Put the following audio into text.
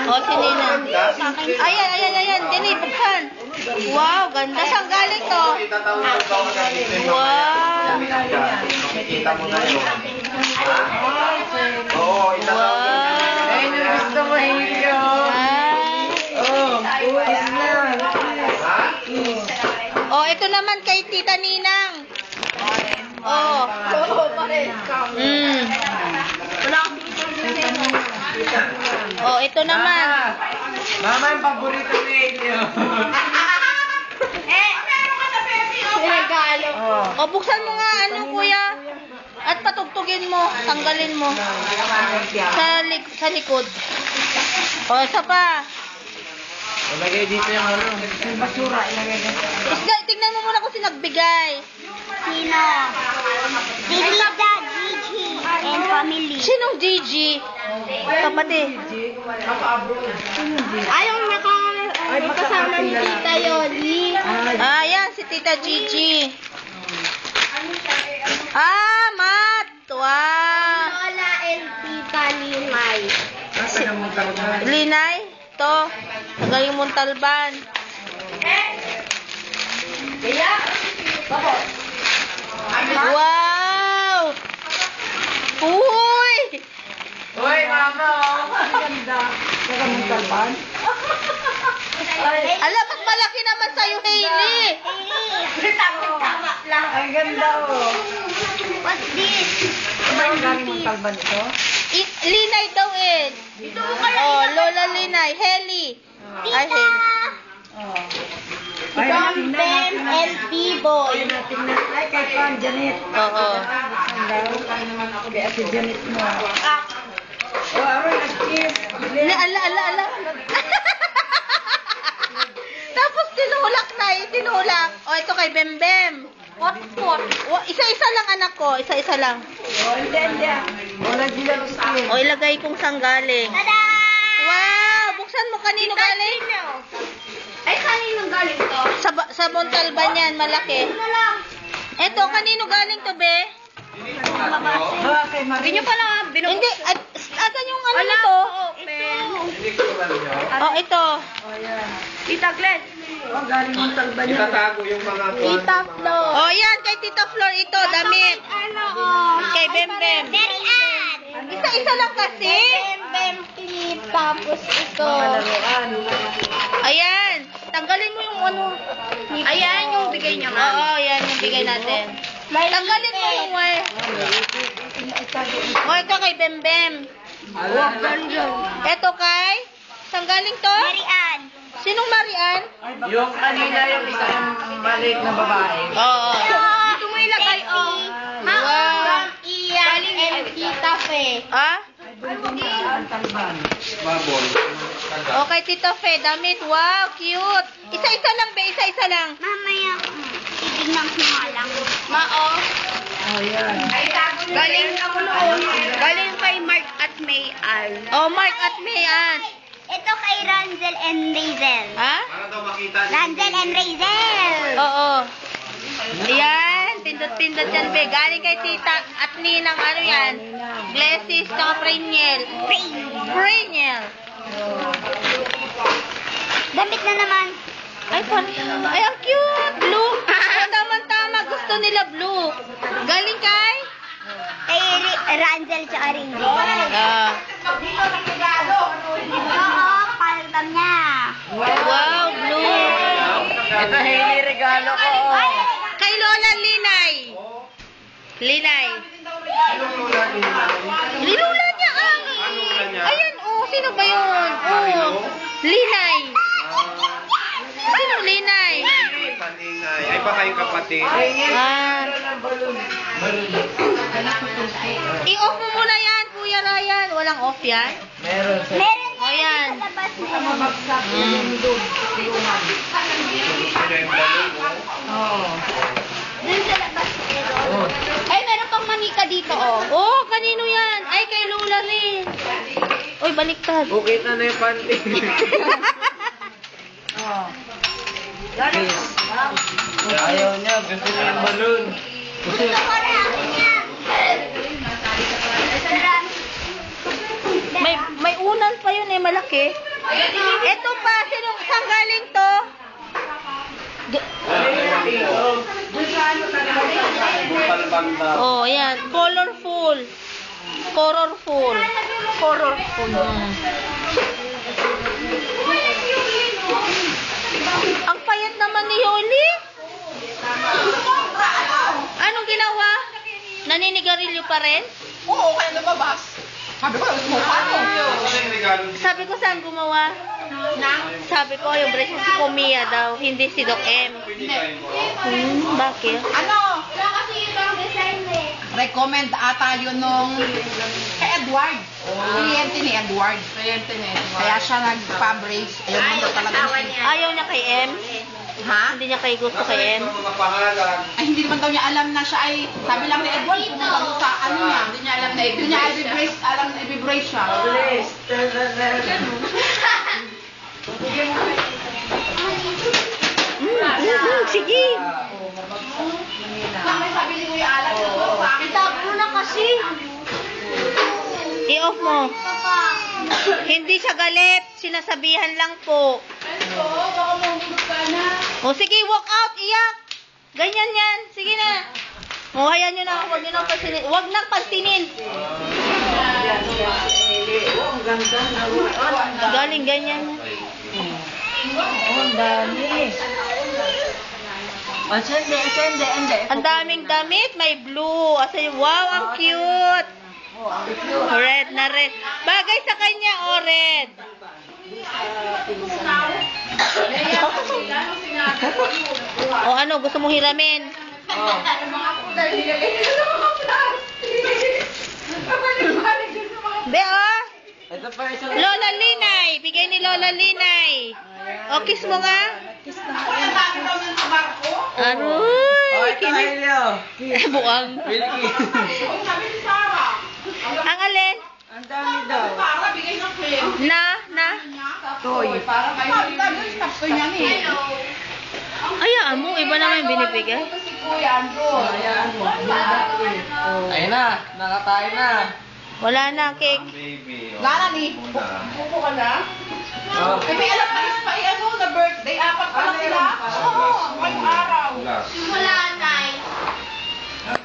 O, si Ninang. Ayan, ayan, ayan. Dini, buksan. Wow, ganda. Saan galing to? Wow. Makikita mo na yun. Oo, Wow. Ay, gusto mo yun. Oh, bukas na. Oh, ito naman kay Tita Ninang. Oh. Oh, ito naman. Mama, yung paborito ni Elio. Regalo. Oh, buksan mo nga ano, kuya. At patugtugin mo, tanggalin mo. Sa likod. Oh, isa pa. Ilagay dito yung ano. Yung basura, ilagay dito. Tingnan mo muna kung sinagbigay. Sino? Tita Gigi and family. Sinong Gigi? Kapatid. Ayong kasama ni Tita Yoli. Ah, yan, si Tita Gigi. Ah, Mat. Wow. Lola and Tita Limay. Linay, to. Tagaling Montalban. Wow! Uy! Uy, mama, ang ganda. Nakamuntalban? Alam, mas malaki naman sa'yo, Hailey. Tama lang. Ang ganda, oh. What's this? Ang galing Montalban ito? Linay daw eh. Oh, Lola Linay. Heli. Ay, Tita Heli. from Ben and B-Boy. Ay, kay Pam, Janet. Oo. Kay Ate Janet mo. Oh, aroy, nag-chip. Ala. Tapos tinulak na eh, tinulak. O, ito kay Bembem. What? Isa-isa lang anak ko, isa-isa lang. Oh, hindi. Walang gilalos akin. O, ilagay kung saan galing. Tada! Wow! Buksan mo kanino galing? Ay, kaninong galing to? Sa Montalban yan, malaki. Ano lang? Eto, kanino galing to, be? Oh, kay Marie. pala Hindi, asan yung ano nito? Oh, ito. Oh, yan. Tita Glenn. Oh, galing Montalban yan. Itatago yung mga Tita Flo. Oh, yan, kay Tita Flor ito, damit. Ano ko? Kay Bembem. Very ad. Isa-isa lang kasi. Bem Philip. Tapos ito. Malaruan. Ayan, tanggalin mo yung ano. Ayan yung bigay niya, ma'am. Oo, yan yung bigay natin. Tanggalin mo yung eh. O, ito kay Bembem. Ito kay? Saan galing to? Mary Ann. Sinong Marian? Yung kanina yung isang maliit na babae. Oo. Dito mo ilagay, oh. Ma'am, Wow. from Ian and Tita Fe. Ah? Montalban. babol. Okay, Tito Fe, damit. Wow, cute. Isa-isa lang, be. Isa-isa lang. Mamaya, titignan ko nga lang. Mao. Oh, yan. Galing kay Mark at May Al. Oh, Mark at Mayan. Ito kay Ranzel and Razel. Ha? Para daw makita niyo. Ranzel and Razel. Oo. Yan, pindot-pindot yan, be. Galing kay Tita at Ninang, ano yan? Glesis, tsaka Preniel. Preniel. Damit na naman. Ay, ay, ang cute. Blue. Oh, tama-tama. Gusto nila blue. Galing kay? Kay Ranzel tsaka Ringo. Ah. Oo, palgam niya. Wow, blue. Ito, Hailey, regalo ko. Oh. Kay Lola Linay. Linay. Anong lula nila? Linula niya ang. Anong lula niya? Ayan, oh. Sino ba yun? Oh. Linay. Sino Linay? Paningay. Ay, baka yung kapatid. Ah. I-off mo muna yan, Kuya Ryan. Walang off yan? Meron sa... Meron O yan. sa labas mo. Mabagsak yung doon. Sila yung balon, Oo. Dun sa labas meron. Oh. Ay, meron pang manika dito, oh. Oh, kanino yan? Ay, kay Lola rin. Uy, baliktad. Bukit na yung panty. Oh. Ayaw niya, gusto niya yung balon. Gusto ko na ako niya. May unan pa yun eh, malaki. Ito pa, saan galing to? Bukal banda. Oh, yan. Colorful. Colorful. Colorful. Ang payat naman ni Yoli. Anong ginawa? Naninigarilyo pa rin? Oo, kaya lumabas. Sabi ko, smoke ako. Sabi ko saan gumawa? Sabi ko yung bracelet si Kumia daw, hindi si Doc M. Bakit? Ano? Wala kasi ibang design eh. Recommend ata yun nung kay Edward. Kliyente ni Edward. Kaya siya nagpa-brace. Ayun mo daw talaga. Ayaw niya kay M? Ha? Hindi niya kay gusto kay M? Mga pangalan. Ay, hindi naman daw niya alam na siya ay, sabi lang ni Edward, pumunta doon sa ano niya. Hindi niya alam na i-brace. Hindi niya i-brace, alam na i-brace siya. Sige. May sabi ni Kuya Alan, sa akin. Stop mo na kasi. I-off mo. Hindi siya galit. Sinasabihan lang po. O sige, walk out. Iyak. Ganyan yan. Sige na. O, hayaan nyo na. Huwag nyo nang pansinin. Huwag nang pansinin. Galing ganyan. Ang daming damit. May blue. Wow, ang cute. Red na red. Bagay sa kanya, oh, red. O ano, gusto mong hiramin? Be, oh. Lola Linay. Bigay ni Lola Linay. O, kiss mo nga. Aroy. Buang. Ang alin? Ang dami daw. Para bigay ng friend. Na? Toy. Para kayo. Toy niya ni. Ayaan mo, iba naman yung binibigay. Si Kuya Andrew. Ayan mo. Ayun na. Nakatayo na. Wala na, cake. Baby. Lara ni. Pupo ka na? Ay, may alam na is pa ano, na birthday. Apat pa lang sila. Oo. Ngayong araw. Wala. Wala